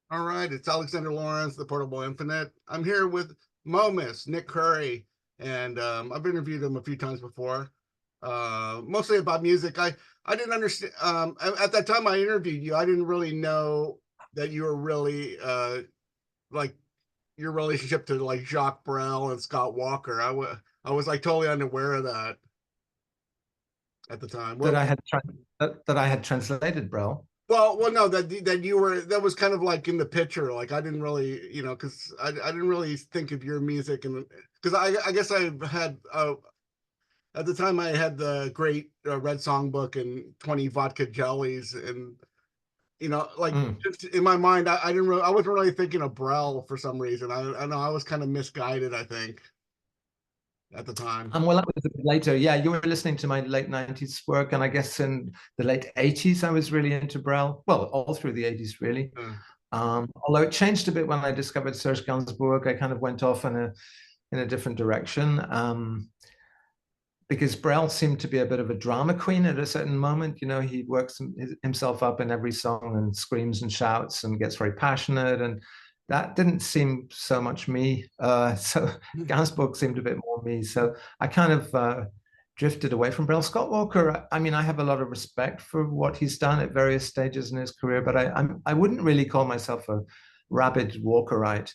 All right, it's Alexander Lawrence, the Portable Infinite. I'm here with Momus, Nick Currie, and I've interviewed him a few times before, mostly about music. I didn't understand at that time I interviewed you. I didn't really know that you were really like your relationship to like Jacques Brel and Scott Walker. I was like totally unaware of that at the time. That I had that I had translated, bro. No, that you were that was kind of like in the picture. Like I didn't really, because I didn't really think of your music, and because I guess I had at the time I had the great Red Songbook and 20 vodka jellies, and like Mm. just in my mind, I didn't really, I wasn't really thinking of Brel for some reason. I know I was kind of misguided, I think, at the time. Well, that was a bit later. Yeah, you were listening to my late 90s work, and I guess in the late 80s, I was really into Brel. Well, all through the 80s, really. Uh, Although it changed a bit when I discovered Serge Gainsbourg, I kind of went off in a different direction. Because Brel seemed to be a bit of a drama queen at a certain moment. You know, he works himself up in every song and screams and shouts and gets very passionate. And that didn't seem so much me. So Gainsbourg seemed a bit more me. So I kind of drifted away from Brel. Scott Walker, I mean, I have a lot of respect for what he's done at various stages in his career, but I wouldn't really call myself a rabid Walkerite.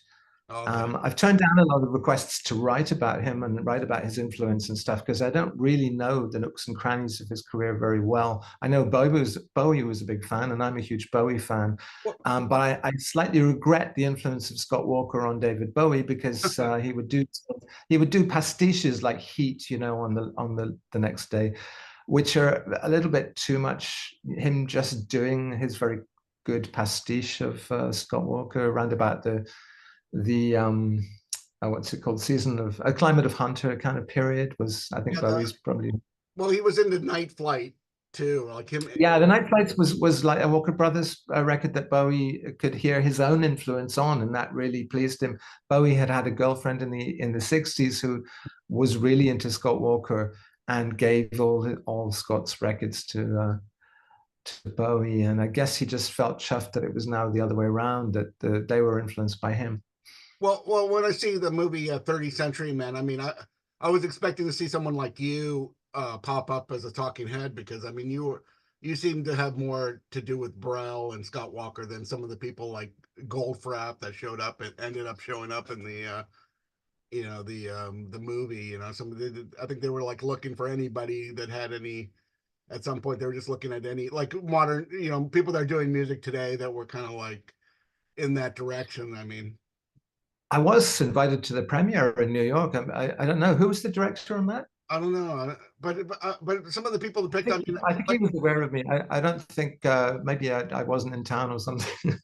okay. I've turned down a lot of requests to write about him and write about his influence and stuff because I don't really know the nooks and crannies of his career very well. I know Bowie was a big fan, and I'm a huge Bowie fan. Well, But I slightly regret the influence of Scott Walker on David Bowie because he would do pastiches like Heat, you know, on the next day, which are a little bit too much. Him just doing his very good pastiche of Scott Walker around about the what's it called, season of a climate of Hunter kind of period was, I think, yeah, Bowie's probably. well, he was in the Night Flight too, like him. Yeah, the Night Flights was like a Walker Brothers record that Bowie could hear his own influence on, and that really pleased him. Bowie had had a girlfriend in the 60s who was really into Scott Walker and gave all Scott's records to Bowie, and I guess he just felt chuffed that it was now the other way around, that they were influenced by him. Well, when I see the movie 30th Century Man, I mean, I was expecting to see someone like you pop up as a talking head because I mean, you seem to have more to do with Brel and Scott Walker than some of the people like Goldfrapp that showed up and ended up showing up in the the movie. Some of I think they were like looking for anybody that had any. At some point, they were just looking at any like modern, people that are doing music today that were kind of like in that direction. I mean. I was invited to the premiere in New York. I don't know who was the director on that. I don't know, but some of the people that picked on me, I think he like, was aware of me. I don't think maybe I wasn't in town or something when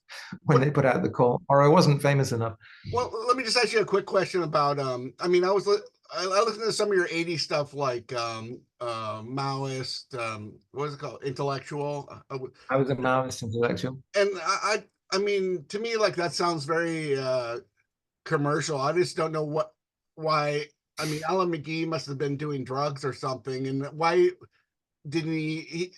what? they put out the call, or I wasn't famous enough. Well, let me just ask you a quick question about. I mean, I listened to some of your '80s stuff like Maoist, what is it called, Intellectual, I was a Maoist intellectual. and I mean, to me, like that sounds very commercial. I just don't know why. I mean, Alan McGee must have been doing drugs or something, and why didn't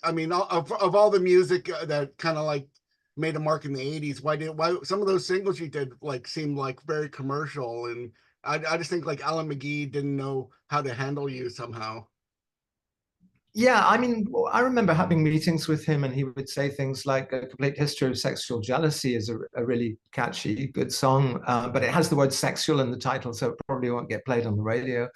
I mean, of all the music that kind of like made a mark in the '80s, why some of those singles you did like seemed like very commercial, and I just think like Alan McGee didn't know how to handle you somehow. Yeah, I mean, I remember having meetings with him, and he would say things like "A Complete History of Sexual Jealousy" is a really catchy, good song, but it has the word "sexual" in the title, so it probably won't get played on the radio.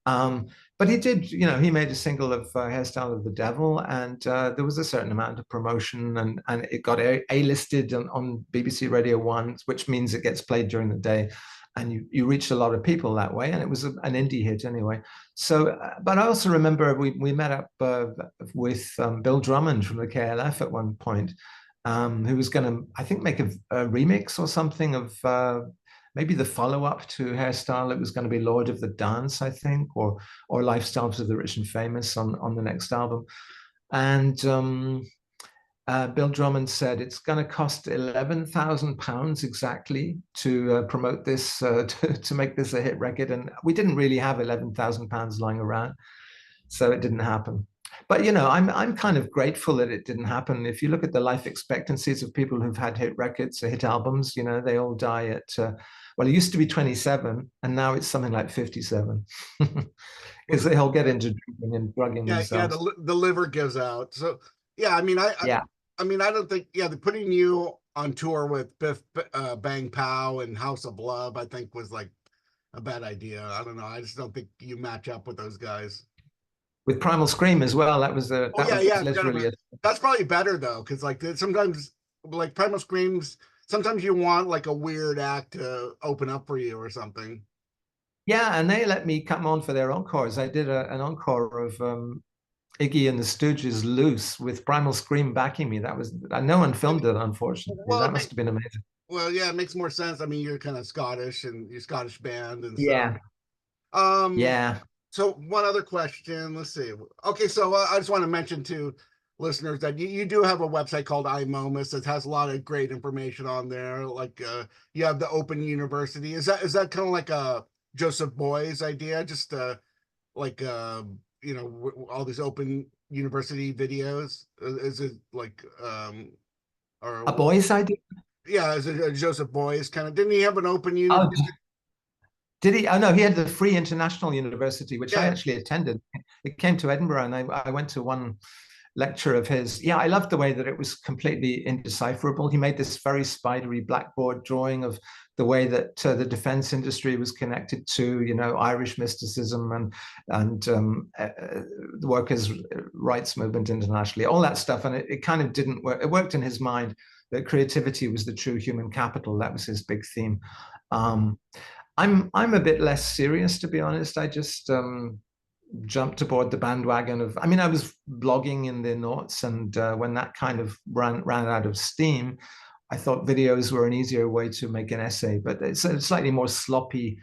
Um, but he did, he made a single of "Hairstyle of the Devil," and there was a certain amount of promotion, and it got A-listed on BBC Radio One, which means it gets played during the day, and you reached a lot of people that way, and it was an indie hit anyway. So, but I also remember we met up with Bill Drummond from the KLF at one point, who was going to, I think, make a remix or something of maybe the follow-up to Hairstyle. It was going to be Lord of the Dance, I think, or Lifestyles of the Rich and Famous on the next album. And Bill Drummond said it's going to cost £11,000 exactly to promote this, to make this a hit record. And we didn't really have £11,000 lying around, so it didn't happen. But I'm kind of grateful that it didn't happen. If you look at the life expectancies of people who've had hit records or hit albums, they all die at well, it used to be 27, and now it's something like 57, because Well, they all get into drinking and drugging yeah, themselves. the liver gives out. So yeah, Yeah. I mean, I don't think, yeah, the putting you on tour with Biff Bang Pow and House of Love, I think was like a bad idea. I don't know. I just don't think you match up with those guys. With Primal Scream as well, that was Oh yeah, yeah, I forgot literally about. a That's probably better though, because like sometimes like Primal Screams, sometimes you want like a weird act to open up for you or something. yeah, and they let me come on for their encores. I did an encore of Iggy and the Stooges "Loose" with Primal Scream backing me. That was no one I mean, filmed it, unfortunately. well, That must have been amazing. well, yeah, it makes more sense. I mean, you're kind of Scottish and you're Scottish band and stuff. Yeah, Um, yeah. so one other question. Let's see. Okay, so I just want to mention to listeners that you do have a website called iMomus that has a lot of great information on there. Like you have the Open University. Is that kind of like a Joseph Boy's idea? Just like all these Open University videos. Is it like A or boy's idea. yeah? Is it a Joseph Boy's kind of? Didn't he have an Open Oh, University? did he? Oh no, he had the Free International University, which I Yeah, actually attended. It came to Edinburgh, and I went to one lecture of his. Yeah, I loved the way that it was completely indecipherable. He made this very spidery blackboard drawing of the way that the defense industry was connected to, Irish mysticism and the workers' rights movement internationally, all that stuff. And it kind of didn't work. It worked in his mind that creativity was the true human capital. That was his big theme. Um, I'm a bit less serious, to be honest. I just jumped aboard the bandwagon of. I mean, I was blogging in the noughts, and when that kind of ran out of steam, I thought videos were an easier way to make an essay. But it's a slightly more sloppy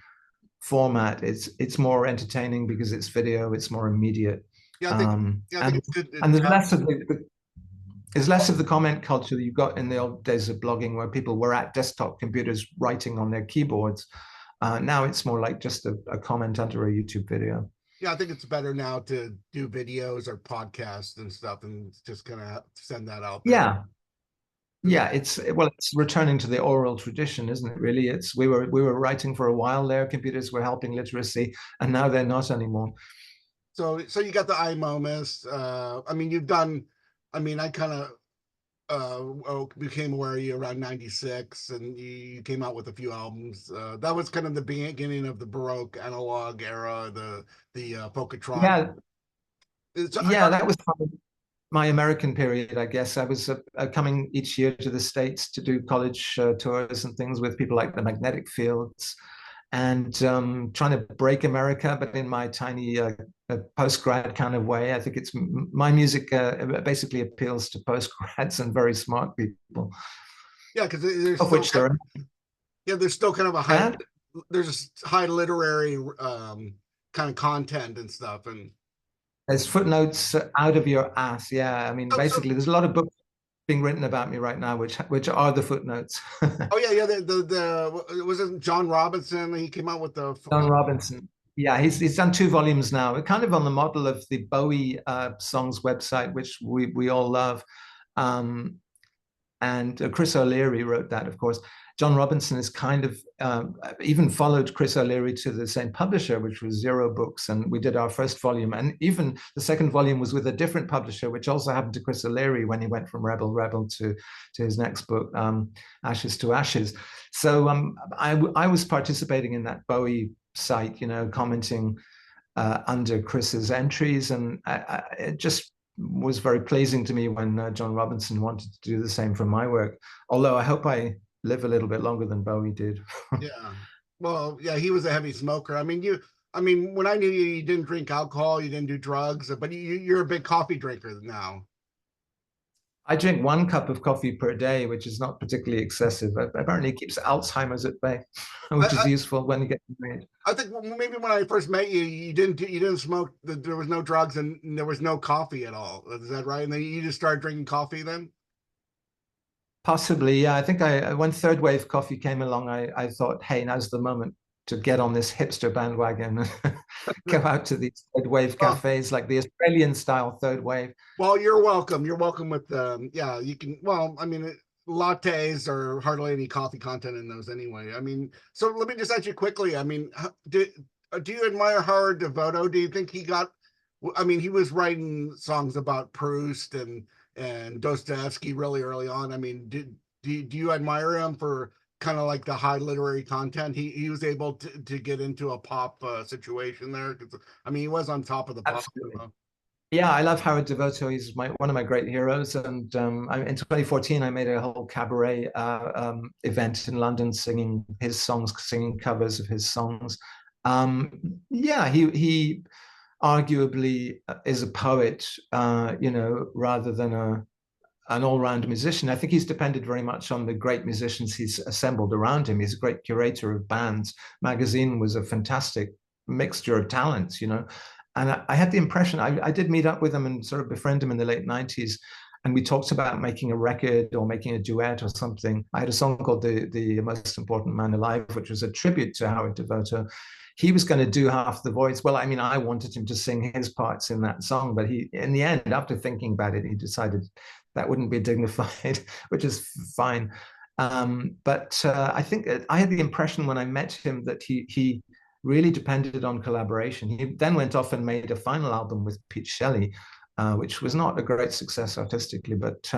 format. It's more entertaining because it's video. It's more immediate, yeah. I think and it's good. and there's less of the comment culture that you got in the old days of blogging, where people were at desktop computers writing on their keyboards. Now it's more like just a comment under a YouTube video. Yeah, I think it's better now to do videos or podcasts and stuff, and just kind of send that out there. Yeah, yeah. It's returning to the oral tradition, isn't it? Really, we were writing for a while there. Computers were helping literacy, and now they're not anymore. So you got the iMomus. I mean, you've done. I mean, I kind of became aware of you around '96, and you came out with a few albums. That was kind of the beginning of the Baroque analog era, the Folkatronic. Yeah, It's, yeah. That was my American period, I guess. I was coming each year to the States to do college tours and things with people like the Magnetic Fields, and trying to break America, but in my tiny post-grad kind of way. I think my music basically appeals to post-grads and very smart people, yeah, because there's of still which there are. there's still kind of a high And there's high literary kind of content and stuff, and there's footnotes out of your ass. Yeah, I mean, so basically, there's a lot of books being written about me right now, which are the footnotes. oh yeah, yeah. The was it John Robinson? He came out with the John Robinson. Yeah, he's done 2 volumes now, kind of on the model of the Bowie songs website, which we all love. Um, and Chris O'Leary wrote that, of course. John Robinson is kind of even followed Chris O'Leary to the same publisher, which was Zero Books, and we did our first volume. And even the second volume was with a different publisher, which also happened to Chris O'Leary when he went from Rebel Rebel to his next book, Ashes to Ashes. So I was participating in that Bowie site, commenting under Chris's entries, and it just was very pleasing to me when John Robinson wanted to do the same for my work. Although I hope I live a little bit longer than Bowie did. yeah. Well, yeah, he was a heavy smoker. I mean, I mean, when I knew you, you didn't drink alcohol, you didn't do drugs, but you're a big coffee drinker now. I drink 1 cup of coffee per day, which is not particularly excessive. Apparently, it keeps Alzheimer's at bay, I, which is I, useful when you get married. I think maybe when I first met you, you didn't smoke. There was no drugs and there was no coffee at all. Is that right? And then you just started drinking coffee then? Possibly, yeah. I think when third wave coffee came along, I thought, hey, now's the moment to get on this hipster bandwagon. go out to these third wave Well, cafes, like the Australian style third wave. well, you're welcome. You're welcome with yeah, you can well, I mean lattes are hardly any coffee content in those anyway. I mean, so let me just ask you quickly. I mean, do you admire Howard Devoto? Do you think he got I mean, he was writing songs about Proust and Dostoevsky really early on. I mean, do you admire him for kind of like the high literary content? He was able to get into a pop situation there. 'Cause, I mean, he was on top of the pop. Absolutely. Yeah, I love Howard Devoto. He's one of my great heroes. And in 2014, I made a whole cabaret event in London, singing his songs, singing covers of his songs. Yeah, he arguably is a poet, rather than an all-round musician. I think he's depended very much on the great musicians he's assembled around him. He's a great curator of bands. Magazine was a fantastic mixture of talents, And I had the impression, I did meet up with him and sort of befriend him in the late 90s. And we talked about making a record or making a duet or something. I had a song called The Most Important Man Alive, which was a tribute to Howard Devoto. He was going to do half the voice. Well, I mean, I wanted him to sing his parts in that song, but in the end, after thinking about it, he decided that wouldn't be dignified, which is fine. But I think I had the impression when I met him that he really depended on collaboration. He then went off and made a final album with Pete Shelley, which was not a great success artistically, but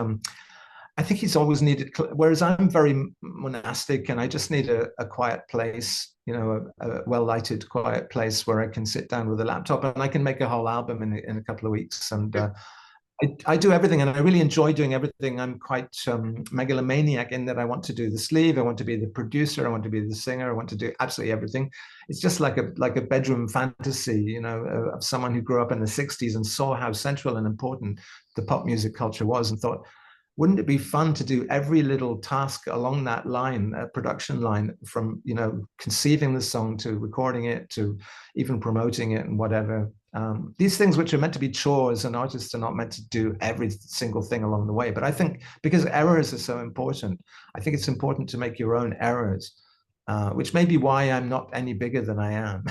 I think he's always needed, whereas I'm very monastic and I just need a quiet place, a well-lighted, quiet place where I can sit down with a laptop and I can make a whole album in a couple of weeks. And I do everything and I really enjoy doing everything. I'm quite megalomaniac in that I want to do the sleeve, I want to be the producer, I want to be the singer, I want to do absolutely everything. It's just like a bedroom fantasy, of someone who grew up in the 60s and saw how central and important the pop music culture was and thought, wouldn't it be fun to do every little task along that line, production line, from conceiving the song to recording it to even promoting it and whatever. These things which are meant to be chores, and artists are not meant to do every single thing along the way. But I think because errors are so important, I think it's important to make your own errors, which may be why I'm not any bigger than I am.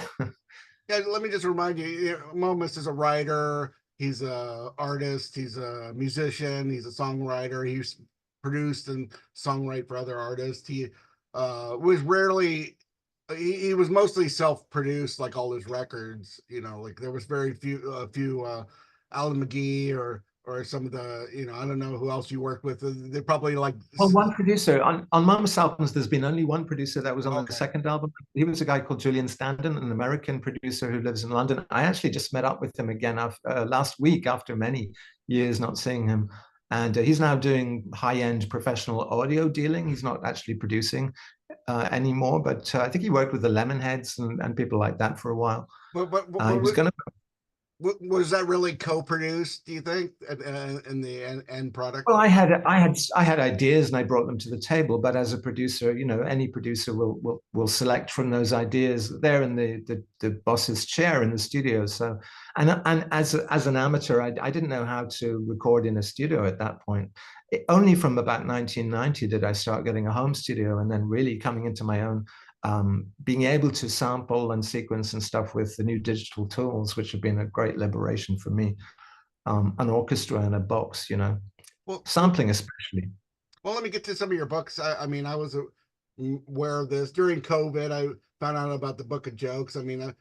Yeah, let me just remind you, Momus is a writer, he's a artist, he's a musician, he's a songwriter, he's produced and songwrite for other artists. He was rarely he was mostly self-produced, like all his records, like there was very few Alan McGee or some of the, I don't know who else you worked with. They probably like Well, one producer on Momus albums, there's been only one producer that was on the okay. second album. He was a guy called Julian Standen, an American producer who lives in London. I actually just met up with him again last week after many years not seeing him. And he's now doing high-end professional audio dealing. He's not actually producing anymore, but I think he worked with the Lemonheads and people like that for a while. He was going to. Was that really co-produced, do you think, in the end product? Well, I had ideas and I brought them to the table. But as a producer, any producer will select from those ideas. They're in the boss's chair in the studio. So, and as an amateur, I didn't know how to record in a studio at that point. Only from about 1990 did I start getting a home studio, and then really coming into my own. Being able to sample and sequence and stuff with the new digital tools, which have been a great liberation for me. An orchestra and a box, Well, sampling especially. well, let me get to some of your books. I mean, I was aware of this during COVID. I found out about the Book of Jokes. I mean,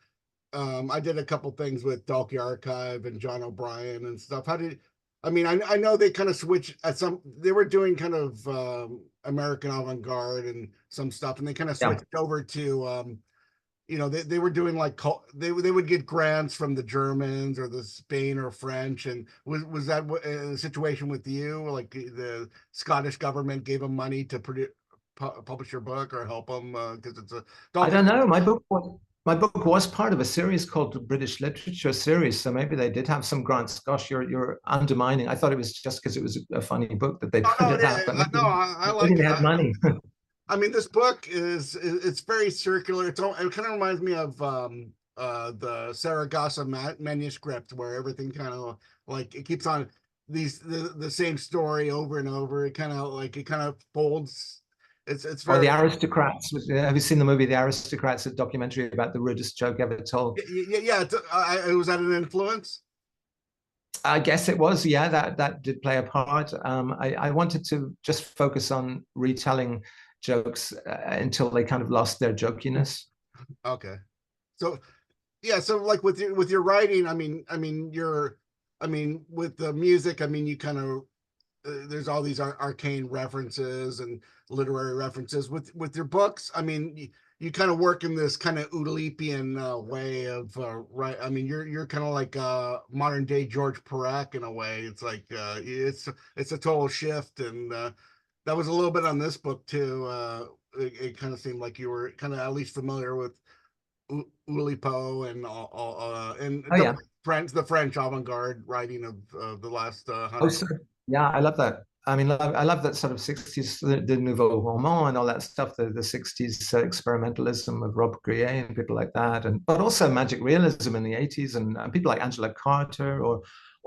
I did a couple things with Dalkey Archive and John O'Brien and stuff. I mean, I know they kind of switched they were doing kind of American avant-garde and some stuff, and they kind of Yeah. switched over to, they were doing like, they would get grants from the Germans or the Spain or French. And was that a situation with you? Like the Scottish government gave them money to publish your book or help them? Because it's a, I don't know. My book was part of a series called the British Literature Series, so maybe they did have some grants. Gosh, you're undermining. I thought it was just because it was a funny book that they oh, put no, it out, but no, I maybe like they it. had money. I mean, this book it's very circular. It kind of reminds me of the Saragossa manuscript, where everything kind of like it keeps on the same story over and over. It kind of folds it's Or very The Aristocrats. Have you seen the movie The Aristocrats? A documentary about the rudest joke ever told. yeah. It was that an influence. I guess it was, yeah, that did play a part. I wanted to just focus on retelling jokes until they kind of lost their jokiness. Okay, so yeah, so like with your writing, I mean with the music, I mean you kind of there's all these arcane references and literary references with your books. I mean, you kind of work in this kind of Oulipian way of right. I mean, you're kind of like modern day George Perec in a way. It's like it's a total shift, and that was a little bit on this book too. It kind of seemed like you were kind of at least familiar with Oulipo and and Oh yeah. The French avant-garde writing of the last Oh, 100. sir. Yeah, I love that. I mean, I love that sort of 60s, the Nouveau Roman and all that stuff, the 60s experimentalism of Rob Grillet and people like that. And but also magic realism in the 80s and people like Angela Carter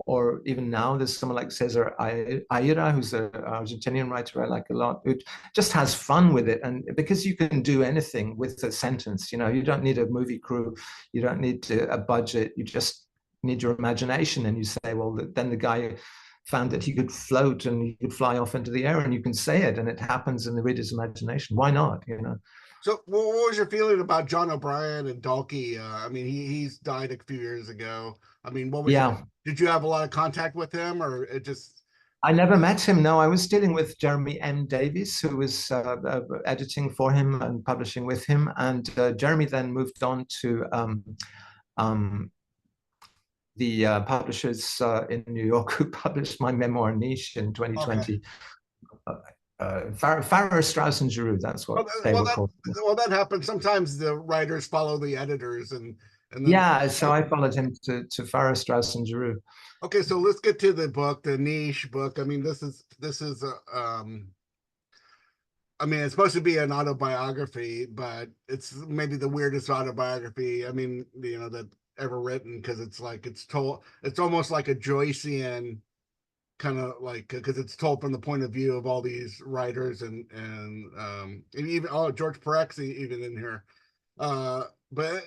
or even now there's someone like Cesar Aira, who's an Argentinian writer I like a lot, who just has fun with it. And because you can do anything with a sentence, you know, you don't need a movie crew, you don't need a budget, you just need your imagination. And you say, well, then the guy found that he could float and he could fly off into the air and you can say it and it happens in the reader's imagination. Why not, you know? So, what was your feeling about John O'Brien and Dalkey? I mean, he's died a few years ago. I mean, what was your? Yeah, Did you have a lot of contact with him, or it just? I never met him. No, I was dealing with Jeremy M. Davies, who was editing for him and publishing with him. And Jeremy then moved on to um, the publishers in New York who published my memoir Niche in Okay. 2020. Farrar, Straus, and Giroux, that's what Well, they well, were that called. well that happens. Sometimes the writers follow the editors, and then Yeah, so I followed him to Farrar, Straus, and Giroux. okay. So let's get to the book, the Niche book. I mean, this is I mean, it's supposed to be an autobiography, but it's maybe the weirdest autobiography. I mean, you know, that ever written because it's like it's told. It's almost like a Joycean kind of like because it's told from the point of view of all these writers and even George Perec even in here. But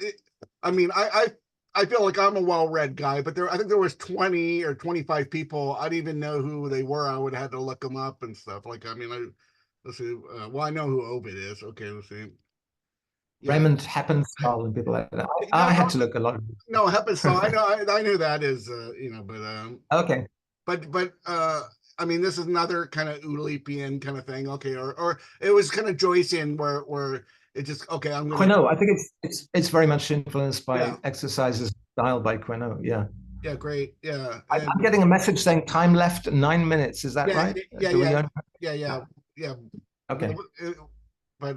I mean, I feel like I'm a well-read guy, but I think there was 20 or 25 people. I didn't even know who they were. I would have had to look them up and stuff. Like, I mean, let's see. Well, I know who Ovid is. Okay, let's see. Yeah. Raymond Heppenstall and people like that. No, I had to look a lot. no, Heppenstall. I knew that is, Okay. but I mean, this is another kind of Oulipian kind of thing. Okay, or it was kind of Joycean where it just okay. I'm gonna Quinault, I think it's very much influenced by yeah exercises style by Quinault. Yeah. yeah great yeah and I'm getting a message saying time left 9 minutes. Is that yeah right? yeah Do we yeah know? yeah Yeah. yeah yeah. Okay. But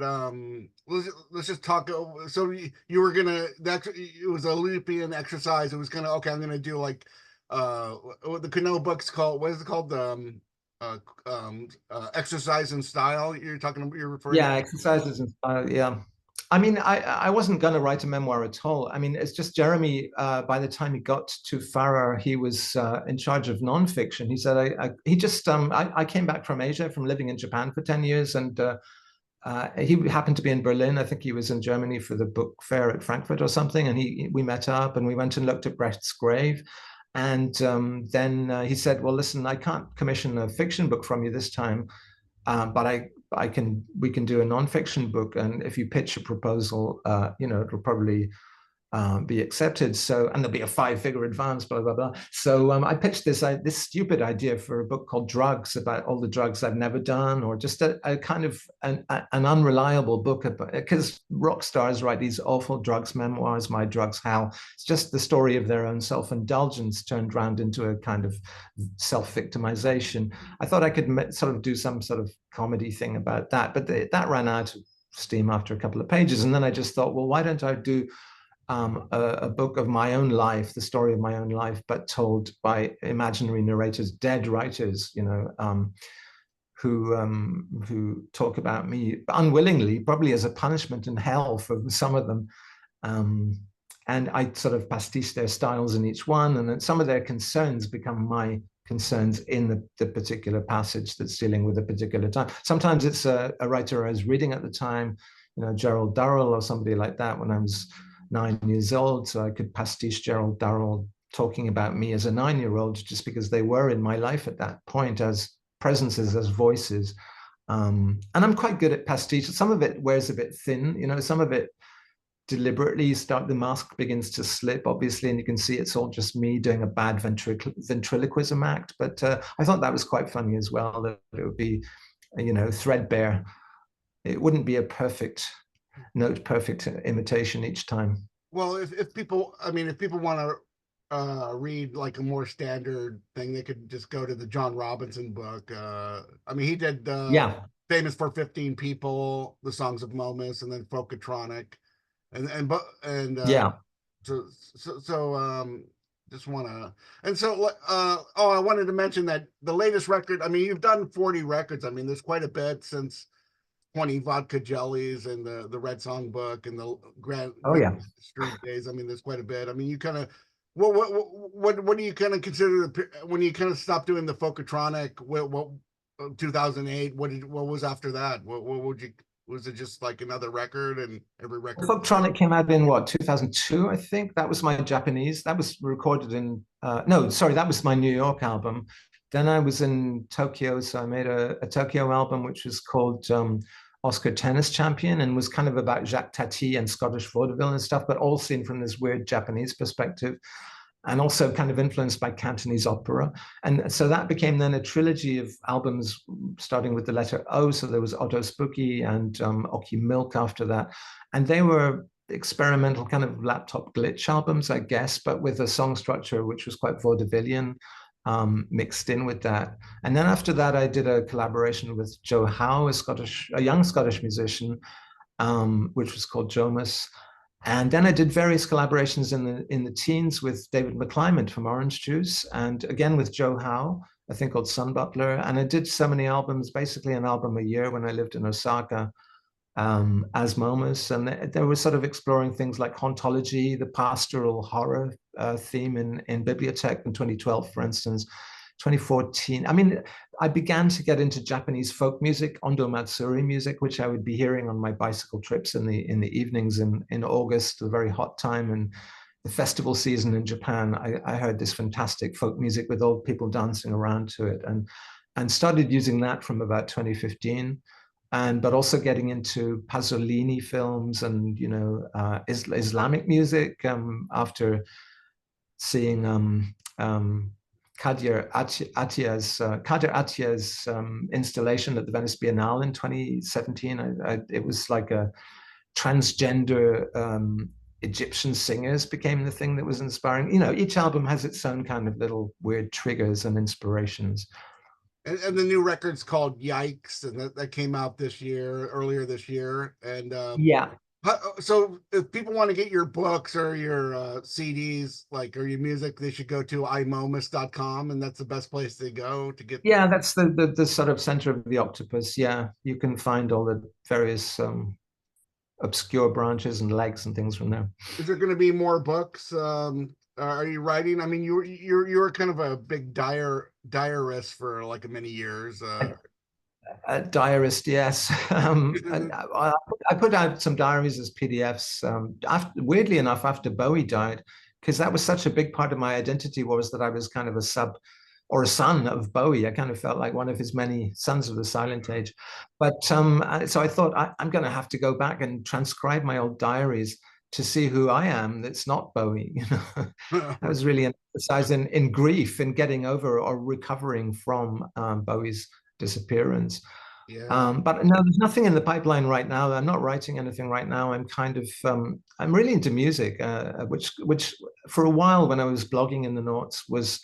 let's just talk. So you were gonna that it was a Oulipian exercise. It was gonna okay. I'm gonna do like what the Cano books called. What is it called? Exercise and style. You're talking. You're referring to. Yeah, exercises and style. Yeah. I mean, I wasn't going to write a memoir at all. I mean, it's just Jeremy, by the time he got to Farrar, he was in charge of nonfiction. He said, he just, I came back from Asia, from living in Japan for 10 years. And he happened to be in Berlin. I think he was in Germany for the book fair at Frankfurt or something. And we met up and we went and looked at Brecht's grave. And then he said, well, listen, I can't commission a fiction book from you this time, but we can do a nonfiction book, and if you pitch a proposal, you know, it'll probably be accepted. So, and there'll be a 5-figure advance, blah blah blah. So I pitched this stupid idea for a book called Drugs, about all the drugs I've never done, or just a kind of an unreliable book because rock stars write these awful drugs memoirs, My Drugs Hell. It's just the story of their own self-indulgence turned around into a kind of self-victimization. I thought I could sort of do some sort of comedy thing about that, but that ran out of steam after a couple of pages, and then I just thought, well, why don't I do a book of my own life, the story of my own life, but told by imaginary narrators, dead writers, you know, who talk about me unwillingly, probably as a punishment in hell for some of them. And I sort of pastiche their styles in each one, and then some of their concerns become my concerns in the particular passage that's dealing with a particular time. Sometimes it's a writer I was reading at the time, Gerald Durrell or somebody like that when I was 9 years old. So I could pastiche Gerald Durrell talking about me as a 9-year-old just because they were in my life at that point as presences, as voices. And I'm quite good at pastiche. Some of it wears a bit thin, some of it deliberately the mask begins to slip, obviously, and you can see it's all just me doing a bad ventriloquism act. But I thought that was quite funny as well, that it would be, threadbare. It wouldn't be a perfect imitation each time. Well, if people, I mean, if people want to read like a more standard thing, they could just go to the John Robinson book. I mean, he did Yeah. Famous for 15 People, The Songs of Momus, and then Folkatronic, and Yeah. so just want to, and so oh, I wanted to mention that the latest record. I mean, you've done 40 records. I mean, there's quite a bit since 20 Vodka Jellies and the Red Song Book and the Oh Grand yeah. Street Days. I mean, there's quite a bit. I mean, you kind of what do you kind of consider when you kind of stopped doing the Folkatronic? What 2008? What was after that? What would you, was it just like another record and every record? Folktronic came out in what, 2002, I think. That was my Japanese. That was recorded in no, sorry, that was my New York album. Then I was in Tokyo, so I made a Tokyo album which was called Oscar Tennis Champion, and was kind of about Jacques Tati and Scottish vaudeville and stuff, but all seen from this weird Japanese perspective, and also kind of influenced by Cantonese opera. And so that became then a trilogy of albums, starting with the letter O. So there was Otto Spooky and Oki Milk after that. And they were experimental kind of laptop glitch albums, I guess, but with a song structure which was quite vaudevillian, mixed in with that. And then after that, I did a collaboration with Joe Howe, a young Scottish musician, which was called Jomus. And then I did various collaborations in the teens with David McClymont from Orange Juice, and again with Joe Howe, a thing called Sun Butler. And I did so many albums, basically an album a year when I lived in Osaka, as Momus. And they were sort of exploring things like hauntology, the pastoral horror theme in Bibliothèque in 2012, for instance. 2014. I mean, I began to get into Japanese folk music, Ondo Matsuri music, which I would be hearing on my bicycle trips in the evenings in August, a very hot time, and the festival season in Japan. I heard this fantastic folk music with old people dancing around to it, and started using that from about 2015. But also getting into Pasolini films and Islamic music after seeing Kadir Attia's installation at the Venice Biennale in 2017. It was like a transgender Egyptian singers became the thing that was inspiring. Each album has its own kind of little weird triggers and inspirations. And the new record's called Yikes, and that came out earlier this year. And Yeah. So if people want to get your books or your CDs, or your music, they should go to imomus.com, and that's the best place to go to get. Yeah, that's the sort of center of the octopus. Yeah, you can find all the various obscure branches and legs and things from there. Is there going to be more books? Are you writing? I mean, you're kind of a big diarist for like many years. A diarist, yes. I put out some diaries as PDFs. Weirdly enough, after Bowie died, because that was such a big part of my identity, was that I was kind of a sub or a son of Bowie. I kind of felt like one of his many sons of the silent age. But so I thought I'm going to have to go back and transcribe my old diaries to see who I am that's not Bowie. I was really an exercise in grief, in getting over or recovering from Bowie's disappearance. Yeah. But no, there's nothing in the pipeline right now. I'm not writing anything right now. I'm kind of I'm really into music, which for a while when I was blogging in the noughts was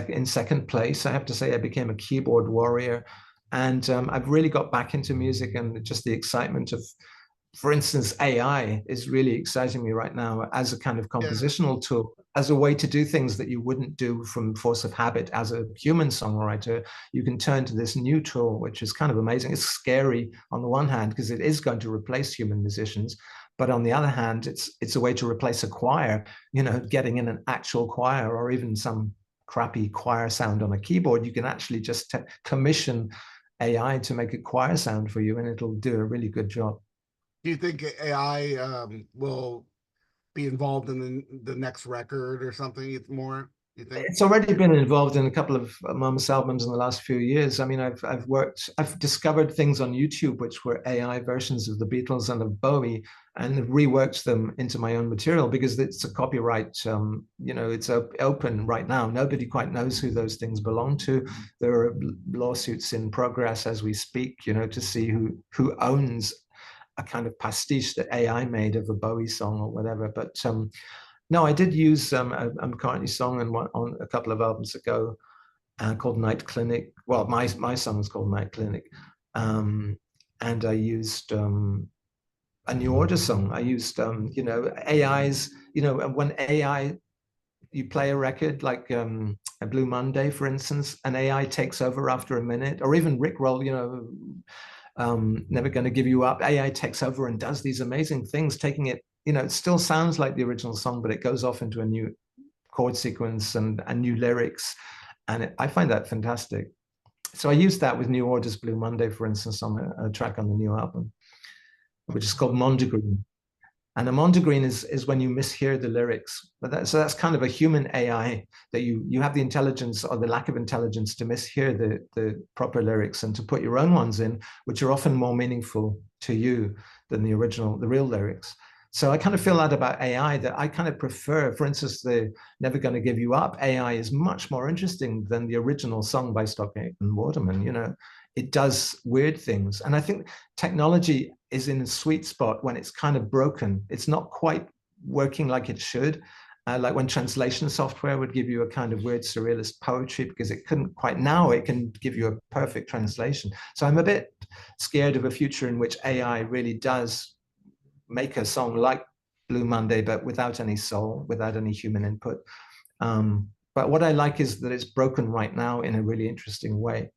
in second place. I have to say I became a keyboard warrior, and I've really got back into music, and just the excitement of, for instance, AI is really exciting me right now as a kind of compositional tool, as a way to do things that you wouldn't do from force of habit as a human songwriter. You can turn to this new tool, which is kind of amazing. It's scary on the one hand, because it is going to replace human musicians. But on the other hand, it's a way to replace a choir, getting in an actual choir, or even some crappy choir sound on a keyboard, you can actually just commission AI to make a choir sound for you, and it'll do a really good job. Do you think AI will be involved in the next record or something? It's more, you think? It's already been involved in a couple of Momus albums in the last few years. I mean, I've discovered things on YouTube which were AI versions of the Beatles and of Bowie, and reworked them into my own material because it's a copyright. It's open right now. Nobody quite knows who those things belong to. There are lawsuits in progress as we speak. To see who owns a kind of pastiche that AI made of a Bowie song or whatever. But no, I did use a McCartney song on a couple of albums ago called Night Clinic. Well, my song was called Night Clinic. And I used a New Order song. I used, AIs, when AI, you play a record like a Blue Monday, for instance, and AI takes over after a minute, or even Rickroll, Never Gonna Give You Up. AI takes over and does these amazing things, taking it, it still sounds like the original song, but it goes off into a new chord sequence and new lyrics. And I find that fantastic. So I used that with New Order's Blue Monday, for instance, on a track on the new album, which is called Mondegreen. And a mondegreen is when you mishear the lyrics. So that's kind of a human AI that you have the intelligence or the lack of intelligence to mishear the proper lyrics and to put your own ones in, which are often more meaningful to you than the real lyrics. So I kind of feel that about AI, that I kind of prefer, for instance, the Never Gonna Give You Up AI is much more interesting than the original song by Stockton and Waterman. It does weird things. And I think technology is in a sweet spot when it's kind of broken. It's not quite working like it should. Like when translation software would give you a kind of weird surrealist poetry because it couldn't quite. Now it can give you a perfect translation. So I'm a bit scared of a future in which AI really does make a song like Blue Monday, but without any soul, without any human input. But what I like is that it's broken right now in a really interesting way.